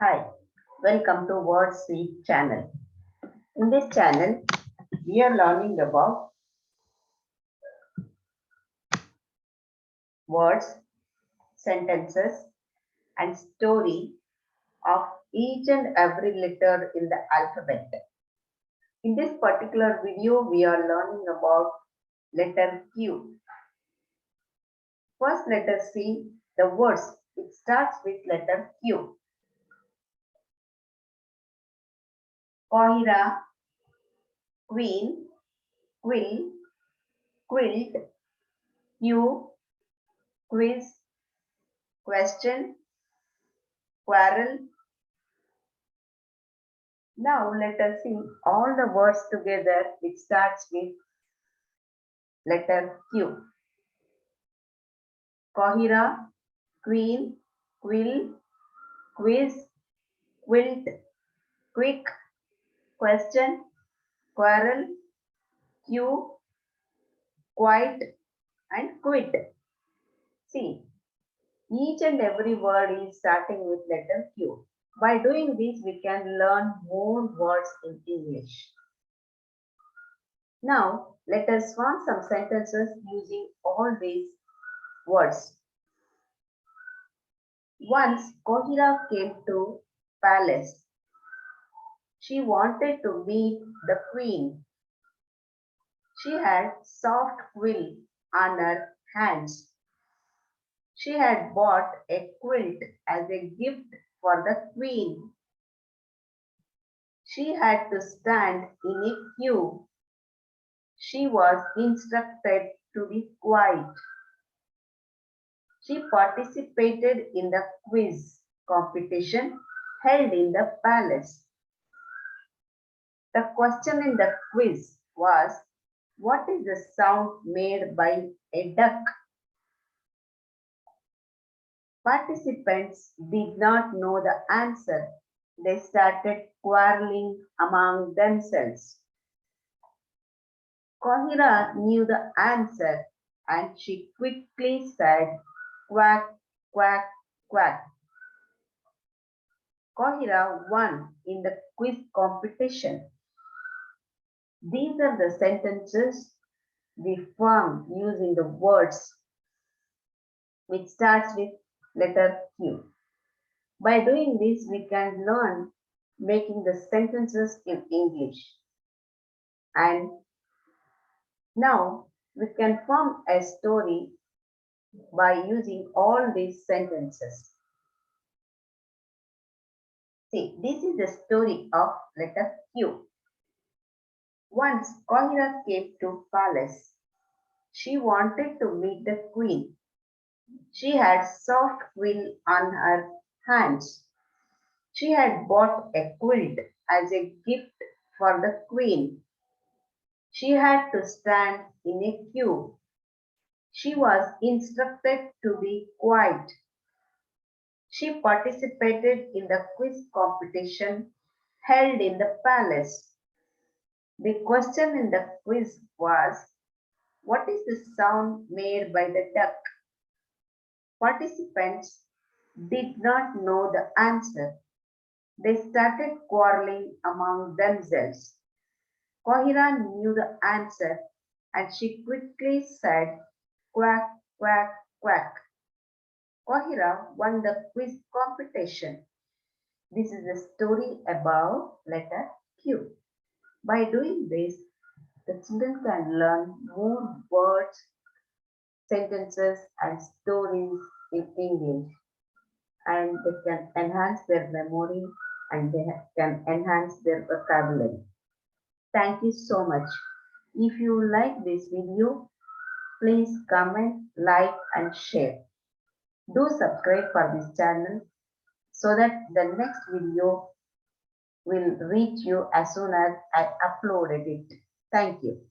Hi, welcome to Word Seed channel. In this channel, we are learning about words, sentences, and story of each and every letter in the alphabet. In this particular video, we are learning about letter Q. First, let us see the words. It starts with letter Q. Kohira, queen, quill, quilt, Q, quiz, question, quarrel. Now let us see all the words together. It starts with letter Q. Kohira, queen, quill, quiz, quilt, quick, question, quarrel, Q, quite, and quit. See, each and every word is starting with letter Q. By doing this, we can learn more words in English. Now, let us form some sentences using all these words. Once Kohira came to palace. She wanted to meet the queen. She had soft quill on her hands. She had bought a quilt as a gift for the queen. She had to stand in a queue. She was instructed to be quiet. She participated in the quiz competition held in the palace. The question in the quiz was, what is the sound made by a duck? Participants did not know the answer. They started quarreling among themselves. Kohira knew the answer and she quickly said, quack, quack, quack. Kohira won in the quiz competition. These are the sentences we form using the words which starts with letter Q. By doing this, we can learn making the sentences in English. And now we can form a story by using all these sentences. See, this is the story of letter Q. Once Kohira came to palace. She wanted to meet the queen. She had soft quill on her hands. She had bought a quilt as a gift for the queen. She had to stand in a queue. She was instructed to be quiet. She participated in the quiz competition held in the palace. The question in the quiz was, what is the sound made by the duck? Participants did not know the answer. They started quarreling among themselves. Kohira knew the answer and she quickly said, quack, quack, quack. Kohira won the quiz competition. This is a story about letter Q. By doing this, the children can learn more words, sentences, and stories in English. And they can enhance their memory and they can enhance their vocabulary. Thank you so much. If you like this video, please comment, like, and share. Do subscribe for this channel so that the next video will reach you as soon as I uploaded it. Thank you.